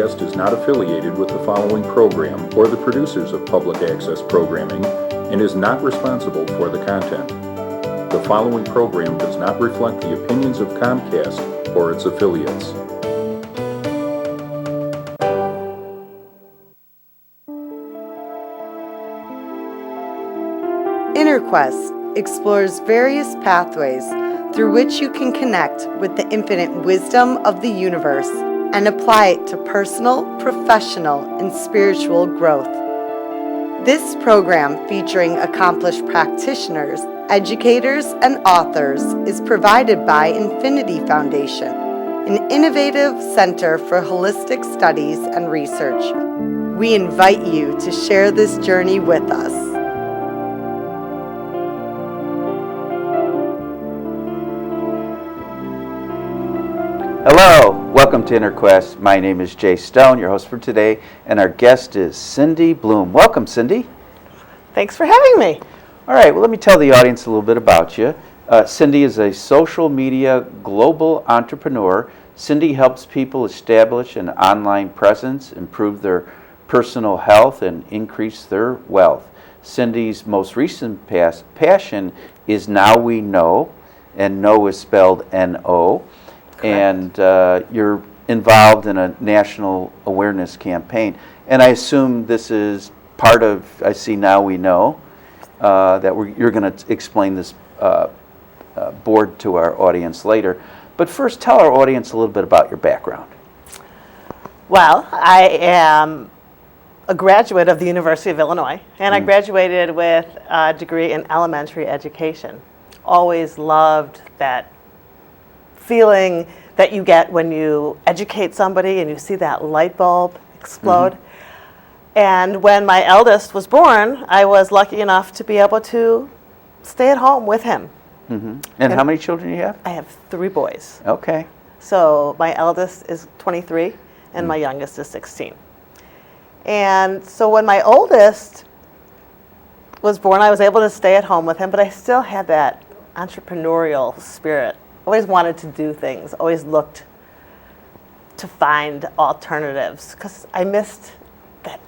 Guest is not affiliated with the following program or the producers of public access programming and is not responsible for the content. The following program does not reflect the opinions of Comcast or its affiliates. InnerQuest explores various pathways through which you can connect with the infinite wisdom of the universe and apply it to personal, professional, and spiritual growth. This program, featuring accomplished practitioners, educators, and authors, is provided by Infinity Foundation, an innovative center for holistic studies and research. We invite you to share this journey with us. Hello, welcome to InnerQuest. My name is Jay Stone, your host for today, and our guest is Cindy Bloom. Welcome, Cindy. Thanks for having me. All right, well, let me tell the audience a little bit about you. Cindy is a social media global entrepreneur. Cindy helps people establish an online presence, improve their personal health, and increase their wealth. Cindy's most recent passion is Now We Know, and know is spelled N-O. And you're involved in a national awareness campaign. And I assume this is part of, I see Now We Know, that you're going to explain this board to our audience later. But first, tell our audience a little bit about your background. Well, I am a graduate of the University of Illinois, and I graduated with a degree in elementary education. Always loved that feeling that you get when you educate somebody and you see that light bulb explode. And when my eldest was born, I was lucky enough to be able to stay at home with him. And how many children do you have? I have 3 boys. Okay. So my eldest is 23 and my youngest is 16. And so when my oldest was born, I was able to stay at home with him, but I still had that entrepreneurial spirit. Always wanted to do things, always looked to find alternatives because I missed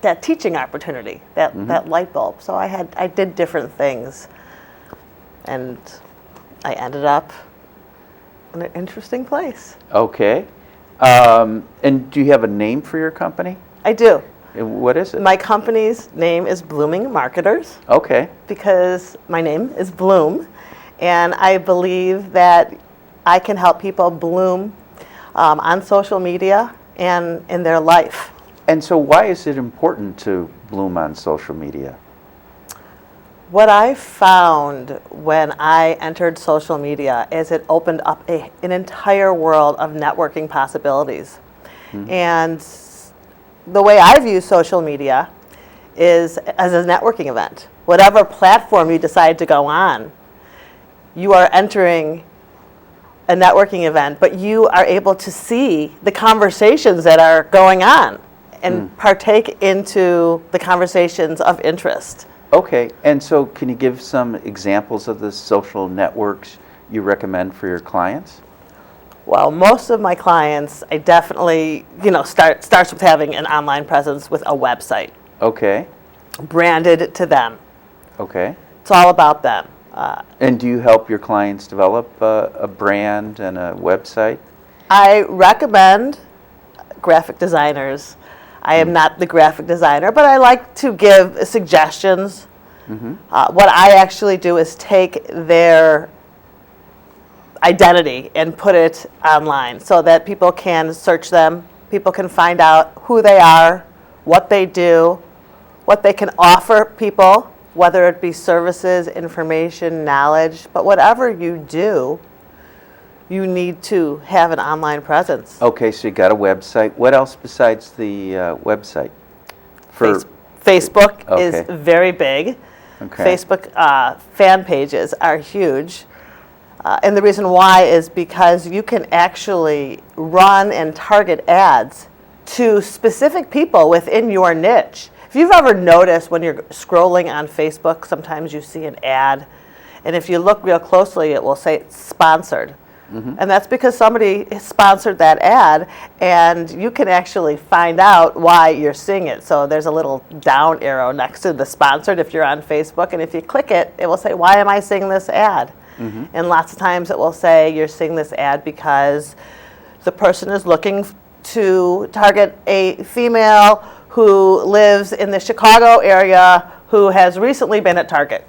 that teaching opportunity, that light bulb. So I did different things, and I ended up in an interesting place. Okay. And do you have a name for your company? I do. What is it? My company's name is Blooming Marketers. Okay. Because my name is Bloom, and I believe that I can help people bloom on social media and in their life. And so why is it important to bloom on social media? What I found when I entered social media is it opened up an entire world of networking possibilities. And the way I view social media is as a networking event. Whatever platform you decide to go on, you are entering a networking event, but you are able to see the conversations that are going on and partake into the conversations of interest. Okay, and so can you give some examples of the social networks you recommend for your clients? Well, most of my clients, I definitely, starts with having an online presence with a website. Okay. Branded to them. Okay. It's all about them. And do you help your clients develop a brand and a website? I recommend graphic designers. I am not the graphic designer, but I like to give suggestions. What I actually do is take their identity and put it online so that people can search them, people can find out who they are, what they do, what they can offer people, whether it be services, information, knowledge, but whatever you do, you need to have an online presence. Okay, so you got a website. What else besides the website? Facebook Okay. is very big. Okay. Facebook fan pages are huge. And the reason why is because you can actually run and target ads to specific people within your niche. If you've ever noticed when you're scrolling on Facebook, sometimes you see an ad, and if you look real closely, it will say it's sponsored. And that's because somebody sponsored that ad, and you can actually find out why you're seeing it. So there's a little down arrow next to the sponsored if you're on Facebook, and if you click it, it will say, why am I seeing this ad? And lots of times it will say you're seeing this ad because the person is looking to target a female who lives in the Chicago area who has recently been at Target.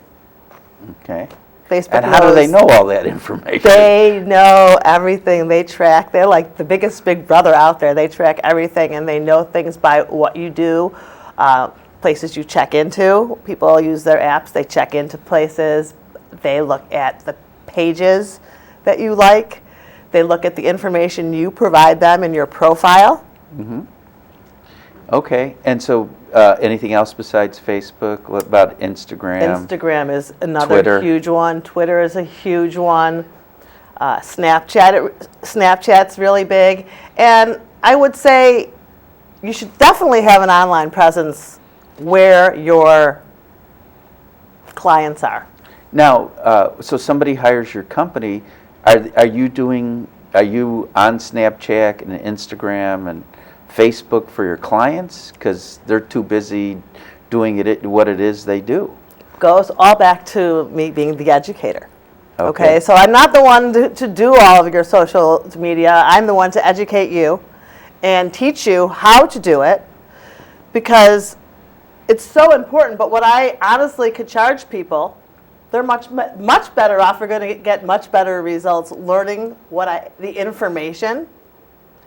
Okay. Facebook And how do they knows- know all that information? They know everything. They track. They're like the biggest big brother out there. They track everything, and they know things by what you do, places you check into. People use their apps. They check into places. They look at the pages that you like. They look at the information you provide them in your profile. Okay. And so anything else besides Facebook? What about Instagram? Instagram is another Twitter. huge one. Twitter is a huge one. Snapchat's really big. And I would say you should definitely have an online presence where your clients are. Now, so somebody hires your company. Are you on Snapchat and Instagram and Facebook for your clients? Because they're too busy doing what it is they do. Goes all back to me being the educator. Okay. So I'm not the one to do all of your social media. I'm the one to educate you and teach you how to do it, because it's so important. But what I honestly could charge people, they're much better off. We're going to get much better results learning the information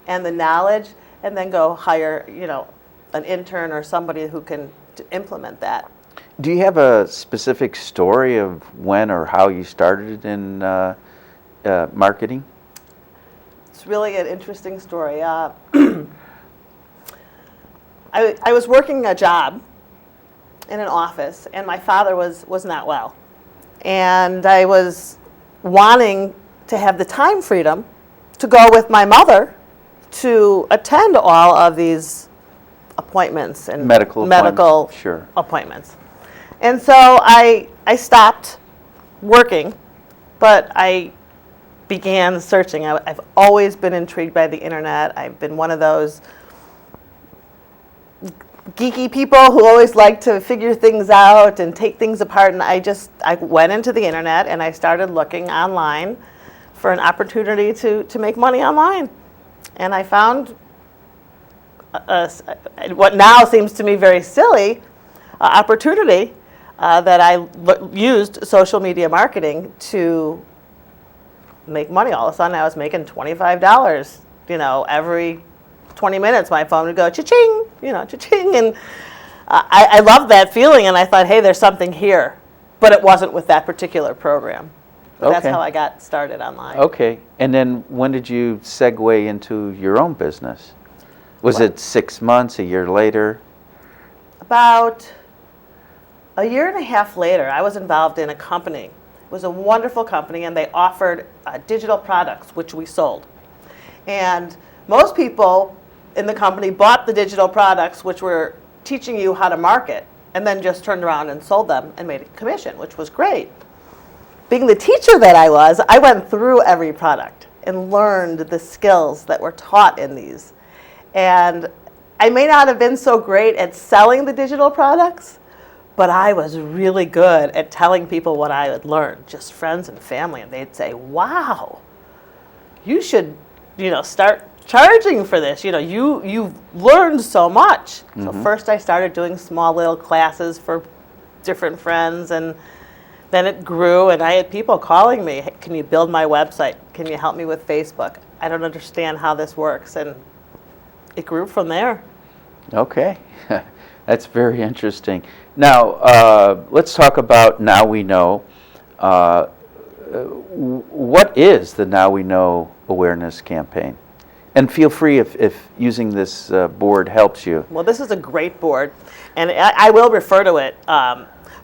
and the knowledge, and then go hire, an intern or somebody who can implement that. Do you have a specific story of when or how you started in marketing? It's really an interesting story. I was working a job in an office, and my father was not well. And I was wanting to have the time freedom to go with my mother to attend all of these appointments and Medical Sure. appointments. And so I stopped working, but I began searching. I've always been intrigued by the internet. I've been one of those geeky people who always like to figure things out and take things apart. And I went into the internet and I started looking online for an opportunity to make money online. And I found what now seems to me very silly opportunity that I used social media marketing to make money. All of a sudden I was making $25, every 20 minutes my phone would go cha-ching, cha-ching. And I loved that feeling, and I thought, hey, there's something here. But it wasn't with that particular program. But that's Okay. how I got started online. Okay. And then when did you segue into your own business? Was it 6 months, a year later? About a year and a half later, I was involved in a company. It was a wonderful company, and they offered digital products, which we sold. And most people in the company bought the digital products, which were teaching you how to market, and then just turned around and sold them and made a commission, which was great. Being the teacher that I was, I went through every product and learned the skills that were taught in these. And I may not have been so great at selling the digital products, but I was really good at telling people what I had learned, just friends and family, and they'd say, wow, you should, start charging for this. You've learned so much. So first I started doing small little classes for different friends, and then it grew, and I had people calling me, hey, can you build my website? Can you help me with Facebook? I don't understand how this works. And it grew from there. Okay. That's very interesting. Now, let's talk about Now We Know. What is the Now We Know awareness campaign? And feel free if using this board helps you. Well, this is a great board, and I will refer to it.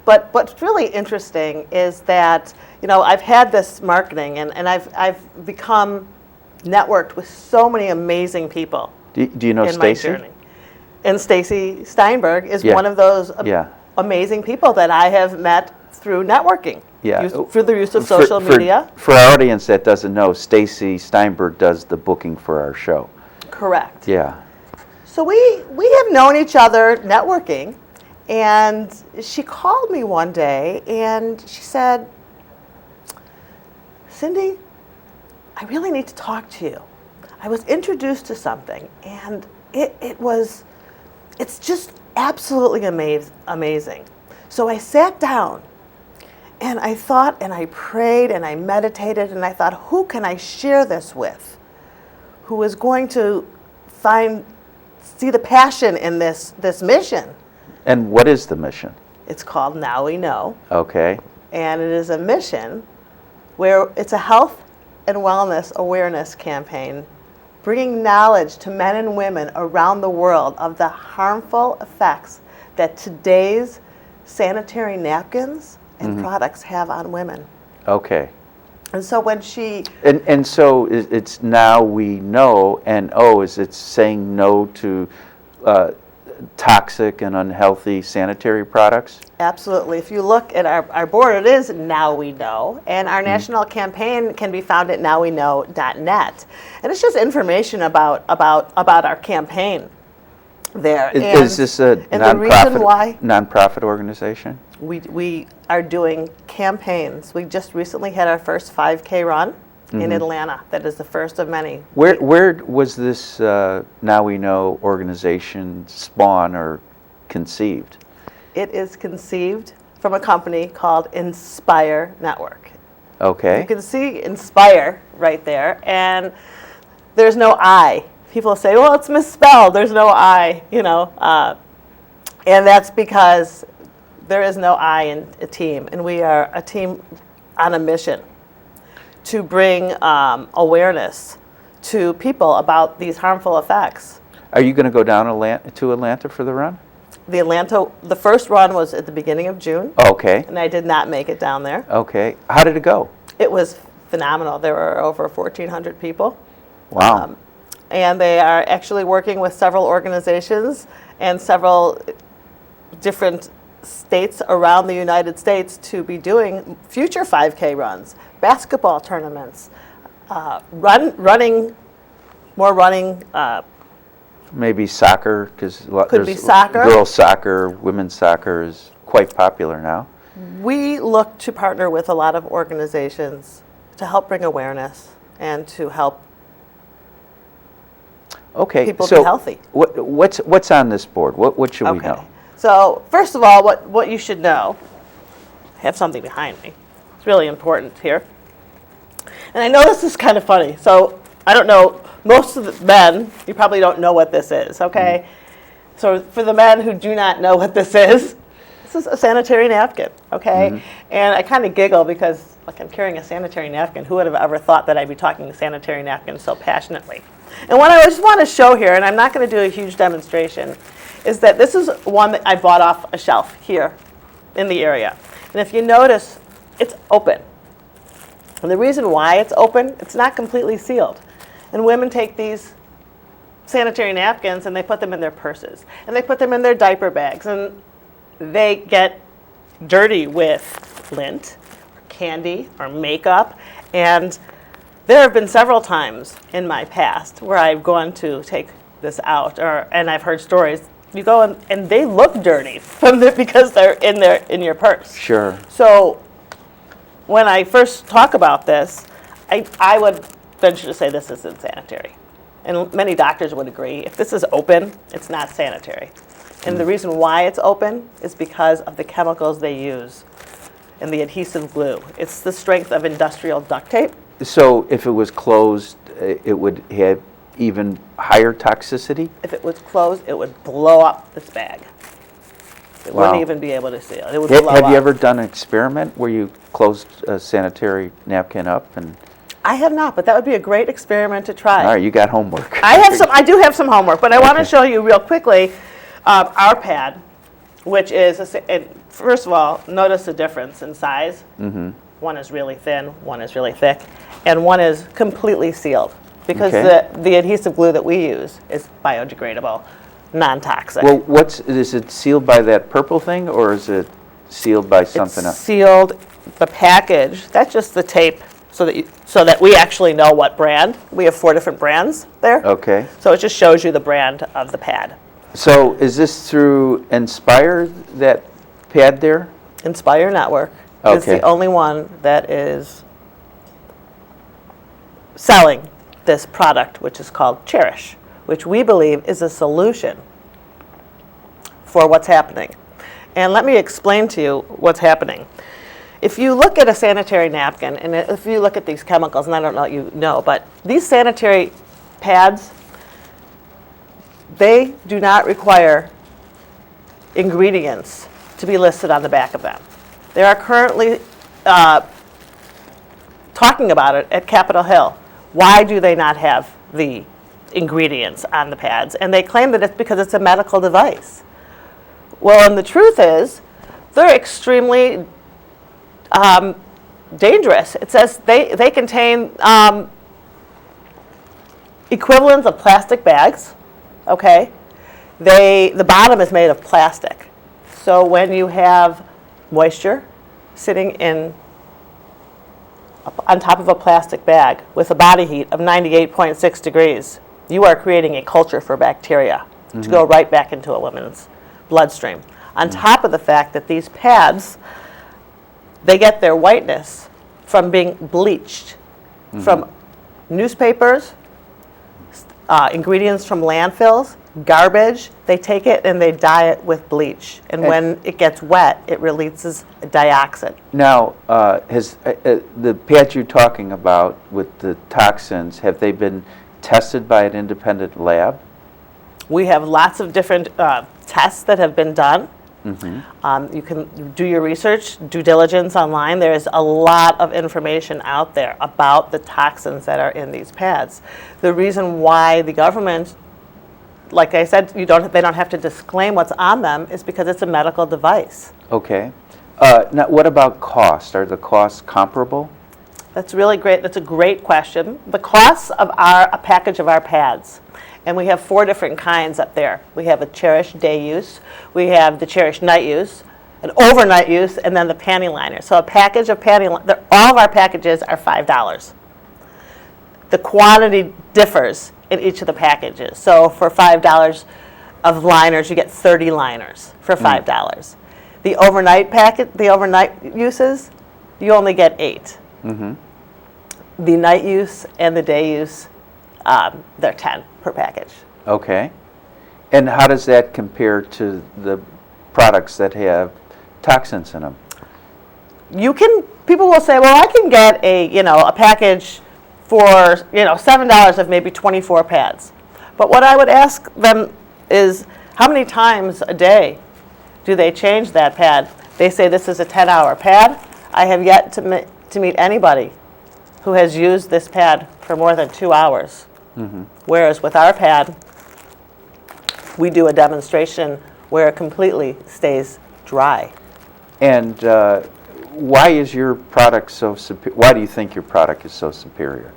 But what's really interesting is that, I've had this marketing, and I've become networked with so many amazing people. Do you know in my Stacy? journey. And Stacy Steinberg is Yeah. one of those Yeah. amazing people that I have met through networking. Yeah. through the use of social media. For our audience that doesn't know, Stacy Steinberg does the booking for our show. Correct. Yeah. So we have known each other networking, and she called me one day and she said, Cindy, I really need to talk to you. I was introduced to something, and it's just absolutely amazing. So I sat down and I thought and I prayed and I meditated and I thought, who can I share this with? Who is going to see the passion in this mission? And what is the mission? It's called Now We Know. Okay. And it is a mission where it's a health and wellness awareness campaign, bringing knowledge to men and women around the world of the harmful effects that today's sanitary napkins and products have on women. Okay. And so when she... And so it's Now We Know, and is it saying no to toxic and unhealthy sanitary products? Absolutely. If you look at our board, it is Now We Know, and our national campaign can be found at nowweknow.net. And it's just information about our campaign there. Is this a the reason why nonprofit organization? we are doing campaigns. We just recently had our first 5K run in Atlanta. That is the first of many. Where was this Now We Know organization spawn or conceived? It is conceived from a company called Inspire Network. Okay. You can see Inspire right there, and there's no I. People say, well, it's misspelled. There's no I, and that's because there is no I in a team, and we are a team on a mission to bring awareness to people about these harmful effects. Are you going to go down to Atlanta for the run? The first run was at the beginning of June. Okay. And I did not make it down there. Okay. How did it go? It was phenomenal. There were over 1,400 people. Wow. And they are actually working with several organizations and several different states around the United States to be doing future 5K runs, basketball tournaments, running. Maybe soccer, because Could be soccer. Girls soccer, women's soccer is quite popular now. We look to partner with a lot of organizations to help bring awareness and to help people be healthy. What's on this board? What should we know? So first of all, what you should know, I have something behind me. It's really important here. And I know this is kind of funny, so I don't know, most of the men, you probably don't know what this is, okay? So for the men who do not know what this is a sanitary napkin, okay? And I kind of giggle because, I'm carrying a sanitary napkin. Who would have ever thought that I'd be talking sanitary napkins so passionately? And what I just want to show here, and I'm not going to do a huge demonstration, is that this is one that I bought off a shelf here in the area. And if you notice, it's open. And the reason why it's open, it's not completely sealed. And women take these sanitary napkins and they put them in their purses. And they put them in their diaper bags. And they get dirty with lint, or candy, or makeup. And there have been several times in my past where I've gone to take this out, and I've heard stories. You go and they look dirty because they're in your purse. Sure. So when I first talk about this, I would venture to say this isn't sanitary. And many doctors would agree. If this is open, it's not sanitary. And the reason why it's open is because of the chemicals they use and the adhesive glue. It's the strength of industrial duct tape. So if it was closed, it would have even higher toxicity? If it was closed, it would blow up this bag. It wouldn't even be able to seal. It would blow up. Have you ever done an experiment where you closed a sanitary napkin up? And I have not, but that would be a great experiment to try. all right, you got homework. I do have some homework, but I want to show you real quickly our pad, which is, first of all, notice the difference in size. One is really thin, one is really thick, and one is completely sealed because the adhesive glue that we use is biodegradable, non-toxic. Well, is it sealed by that purple thing, or is it sealed by something else? Sealed the package, that's just the tape so that we actually know what brand. We have 4 different brands there. Okay. So it just shows you the brand of the pad. So is this through Inspire, that pad there? Inspire Network is Okay. the only one that is selling this product, which is called Cherish, which we believe is a solution for what's happening. And let me explain to you what's happening. If you look at a sanitary napkin, and if you look at these chemicals, and I don't know you know, but these sanitary pads, they do not require ingredients to be listed on the back of them. They are currently talking about it at Capitol Hill. Why do they not have the ingredients on the pads? And they claim that it's because it's a medical device. Well, and the truth is, they're extremely dangerous. It says they contain equivalents of plastic bags, okay? The bottom is made of plastic. So when you have moisture sitting on top of a plastic bag with a body heat of 98.6 degrees, you are creating a culture for bacteria to go right back into a woman's bloodstream. On top of the fact that these pads, they get their whiteness from being bleached from newspapers, ingredients from landfills, garbage. They take it and they dye it with bleach. And when it gets wet, it releases a dioxin. Now, the pads you're talking about with the toxins, have they been tested by an independent lab? We have lots of different tests that have been done. You can do your research, due diligence online. There's a lot of information out there about the toxins that are in these pads. The reason why the government, like I said, they don't have to disclaim what's on them is because it's a medical device. Okay. Now, what about cost? Are the costs comparable? That's really great. That's a great question. The costs of a package of our pads, and we have 4 different kinds up there. We have a Cherish day use, we have the Cherish night use, an overnight use, and then the panty liner. So a package of all of our packages are $5. The quantity differs in each of the packages. So for $5 of liners, you get 30 liners for $5. The overnight uses, you only get 8. The night use and the day use, they're 10 per package. Okay. And how does that compare to the products that have toxins in them? People will say, well, I can get a package for $7 of maybe 24 pads. But what I would ask them is, how many times a day do they change that pad? They say this is a 10-hour pad. I have yet to meet anybody who has used this pad for more than 2 hours. Whereas with our pad, we do a demonstration where it completely stays dry. And why is your product so superior? Why do you think your product is so superior?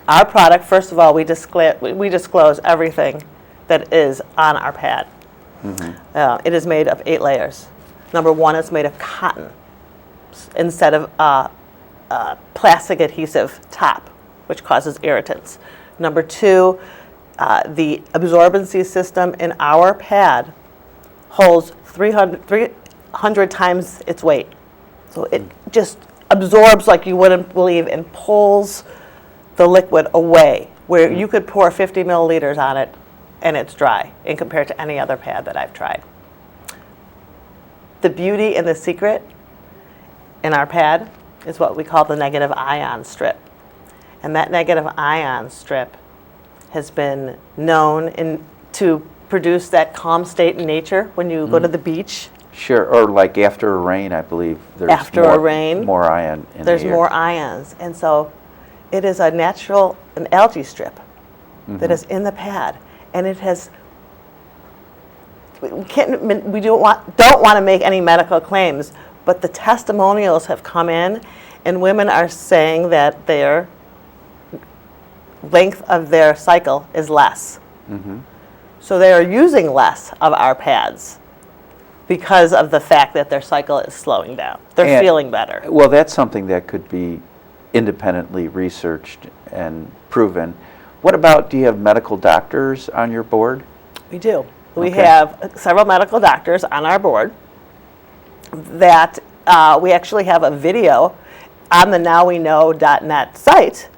Our product, first of all, we disclose everything that is on our pad. It is made of 8 layers. Number 1, it's made of cotton instead of plastic adhesive top, which causes irritants. Number 2, the absorbency system in our pad holds 300 times its weight. So it just absorbs like you wouldn't believe and pulls the liquid away, where you could pour 50 milliliters on it and it's dry in compared to any other pad that I've tried. The beauty and the secret in our pad is what we call the negative ion strip. And that negative ion strip has been known to produce that calm state in nature when you go to the beach. Sure, or like after a rain, I believe there's more ion in the air. There's more ions. And so it is an algae strip that is in the pad. And it has, we don't want to make any medical claims, but the testimonials have come in and women are saying that their length of their cycle is less. So they are using less of our pads. because of the fact that their cycle is slowing down. They're And- feeling better. Well, that's something that could be independently researched and proven. What about, do you have medical doctors on your board? We do. We Okay. have several medical doctors on our board that we actually have a video on the nowweknow.net site.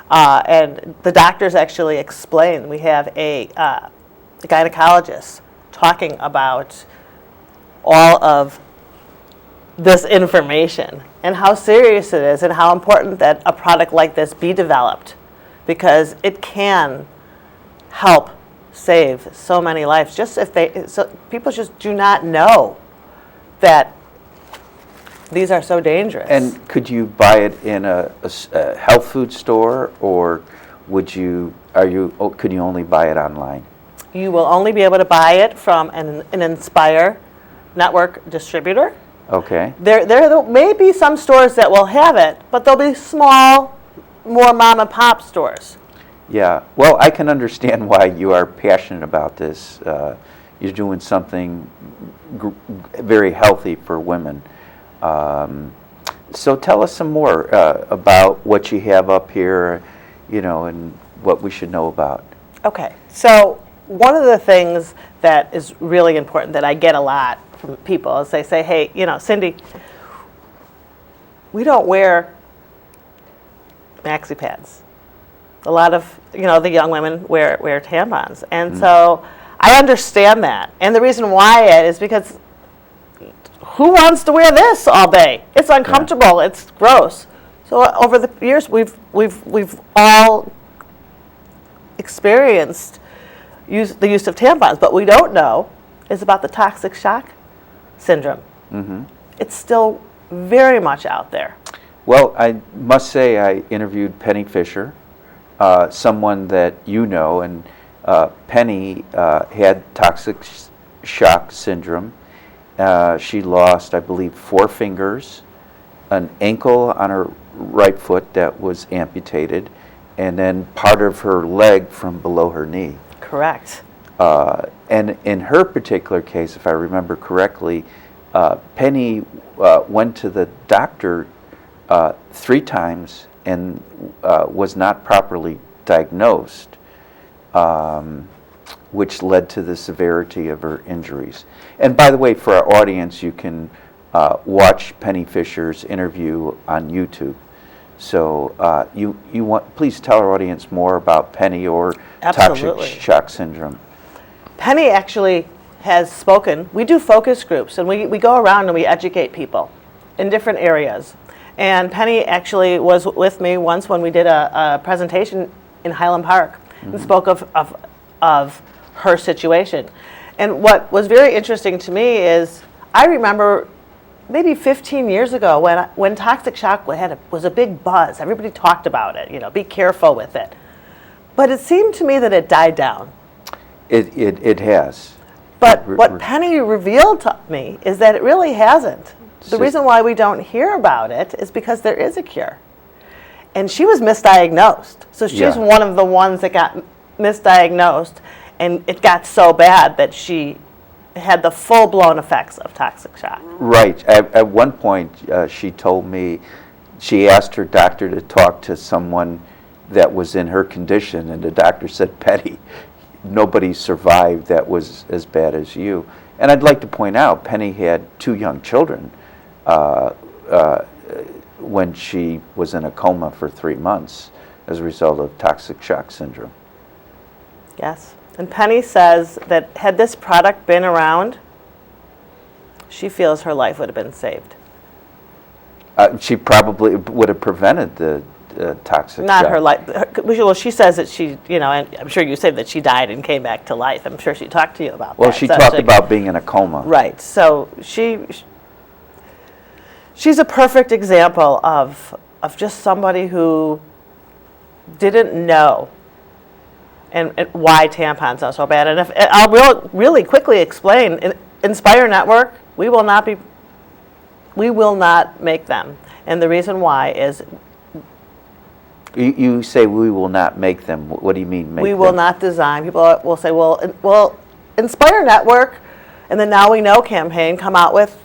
And the doctors actually explain. We have a gynecologist talking about all of this information and how serious it is and how important that a product like this be developed, because it can help save so many lives. Just if people just do not know that these are so dangerous. And could you buy it in a health food store, or could you only buy it online? You will only be able to buy it from an Inspire network distributor. Okay. There may be some stores that will have it, but they'll be small, more mom and pop stores. Yeah. Well, I can understand why you are passionate about this. You're doing something very healthy for women. So tell us some more about what you have up here, and what we should know about. Okay, so one of the things that is really important that I get a lot from people is they say, hey, Cindy, we don't wear maxi pads. A lot of, the young women wear tampons. And so I understand that. And the reason why is because who wants to wear this all day? It's uncomfortable. Yeah. It's gross. So over the years, we've all experienced the use of tampons. But we don't know is about the toxic shock syndrome. Mm-hmm. It's still very much out there. Well, I must say I interviewed Penny Fisher, someone that you know, and Penny had toxic shock syndrome. She lost, I believe, 4 fingers, an ankle on her right foot that was amputated, and then part of her leg from below her knee. Correct. And in her particular case, if I remember correctly, Penny went to the doctor 3 times and was not properly diagnosed, which led to the severity of her injuries. And by the way, for our audience, you can watch Penny Fisher's interview on YouTube. So please tell our audience more about Penny or Absolutely. toxic shock syndrome. Penny actually has spoken. We do focus groups, and we go around and we educate people in different areas. And Penny actually was with me once when we did a presentation in Highland Park and spoke of her situation. And what was very interesting to me is I remember maybe 15 years ago when toxic shock was a big buzz. Everybody talked about it, be careful with it. But it seemed to me that it died down. It has. But what Penny revealed to me is that it really hasn't. The reason why we don't hear about it is because there is a cure. And she was misdiagnosed. So she's one of the ones that got misdiagnosed, and it got so bad that she had the full-blown effects of toxic shock. Right. At one point, she told me, she asked her doctor to talk to someone that was in her condition, and the doctor said, Penny, nobody survived that was as bad as you. And I'd like to point out, Penny had 2 young children when she was in a coma for 3 months as a result of toxic shock syndrome. Yes. And Penny says that had this product been around, she feels her life would have been saved. She probably would have prevented the toxic Not shock. her life. Well, she says that she, and I'm sure you said that she died and came back to life. I'm sure she talked to you about that. Well, she talked about being in a coma. Right. So she's a perfect example of just somebody who didn't know and why tampons are so bad. And if I'll really quickly explain, Inspire Network, we will not make them. And the reason why is You say we will not make them. What do you mean make them? we will not design. People will say, well, Inspire Network and the Now We Know campaign come out with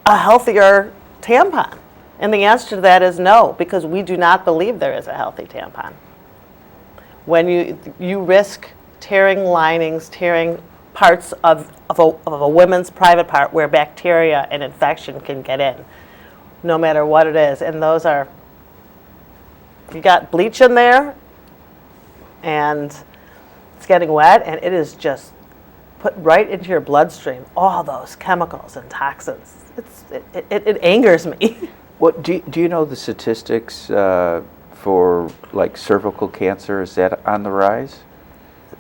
a healthier tampon? And the answer to that is no, because we do not believe there is a healthy tampon. When you risk tearing linings, tearing parts of a woman's private part where bacteria and infection can get in, no matter what it is. And those are, you got bleach in there, and it's getting wet, and it is just put right into your bloodstream, all those chemicals and toxins. It angers me. What do you know the statistics for like cervical cancer? Is that on the rise?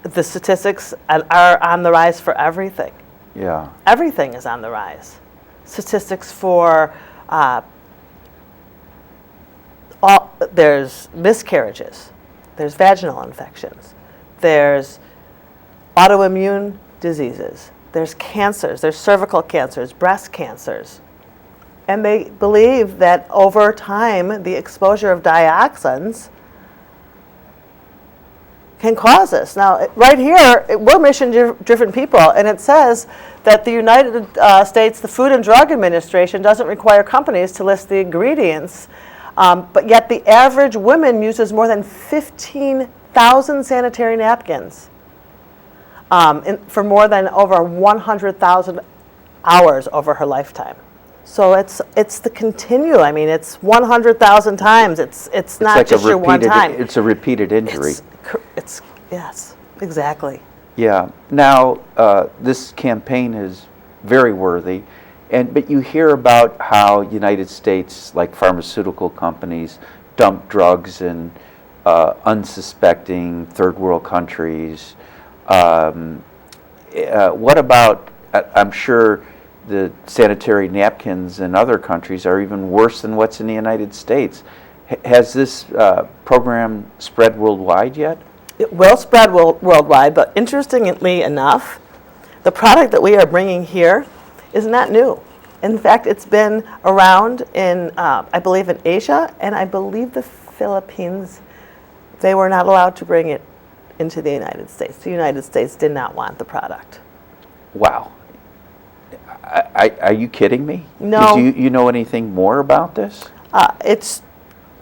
The statistics are on the rise for everything. Yeah. Everything is on the rise. Statistics for there's miscarriages, there's vaginal infections, there's autoimmune diseases, there's cancers, there's cervical cancers, breast cancers. And they believe that over time, the exposure of dioxins can cause this. Now, right here, we're mission-driven people, and it says that the United States, the Food and Drug Administration, doesn't require companies to list the ingredients, but yet the average woman uses more than 15,000 sanitary napkins for more than over 100,000 hours over her lifetime. So it's the continue. I mean, it's 100,000 times. It's not like just your one time. It's a repeated injury. It's yes, exactly. Yeah. Now, this campaign is very worthy, but you hear about how United States, like pharmaceutical companies, dump drugs in unsuspecting third world countries. What about? I'm sure the sanitary napkins in other countries are even worse than what's in the United States. Has this program spread worldwide yet? It will spread worldwide, but interestingly enough, the product that we are bringing here is not new. In fact, it's been around in, I believe, in Asia, and I believe the Philippines. They were not allowed to bring it into the United States. The United States did not want the product. Wow. Are you kidding me? No. Do you know anything more about this? It's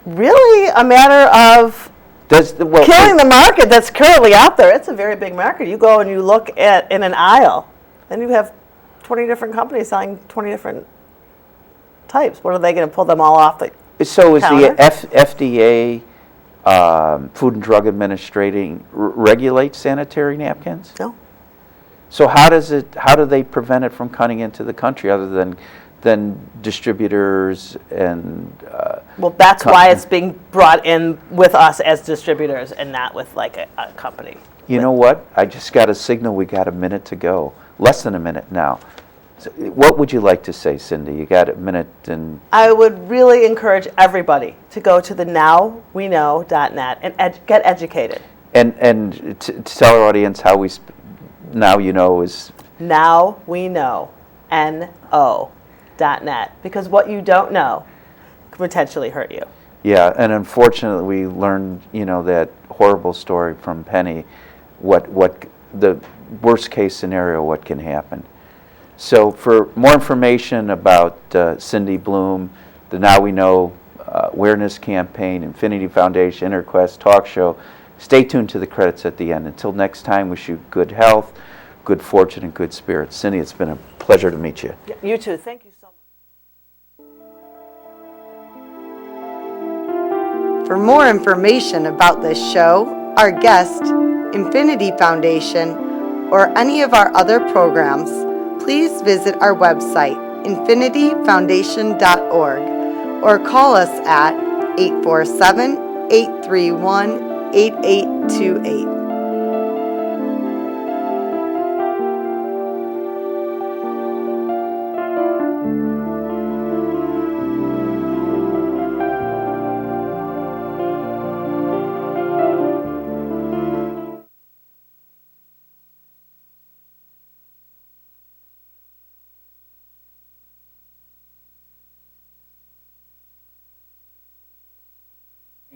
really a matter of killing the market that's currently out there. It's a very big market. You go and you look at in an aisle, and you have 20 different companies selling 20 different types. What are they going to pull them all off the So is counter? the FDA, Food and Drug Administration, regulate sanitary napkins? No. So how do they prevent it from coming into the country other than distributors and Well, that's why it's being brought in with us as distributors and not with like a company. You know what? I just got a signal we got a minute to go. Less than a minute now. So what would you like to say, Cindy? You got a minute and... I would really encourage everybody to go to the nowweknow.net and get educated. And to tell our audience how we... Now you know is... Now we know, NO.net. Because what you don't know can potentially hurt you. Yeah, and unfortunately we learned, that horrible story from Penny, what the worst case scenario, what can happen. So for more information about Cindy Bloom, the Now We Know awareness campaign, Infinity Foundation, InterQuest talk show, stay tuned to the credits at the end. Until next time, wish you good health, good fortune, and good spirits. Cindy, it's been a pleasure to meet you. You too. Thank you so much. For more information about this show, our guest, Infinity Foundation, or any of our other programs, please visit our website, infinityfoundation.org, or call us at 847-831-8828.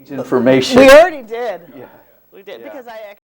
Information. We already did. Yeah. We did because I actually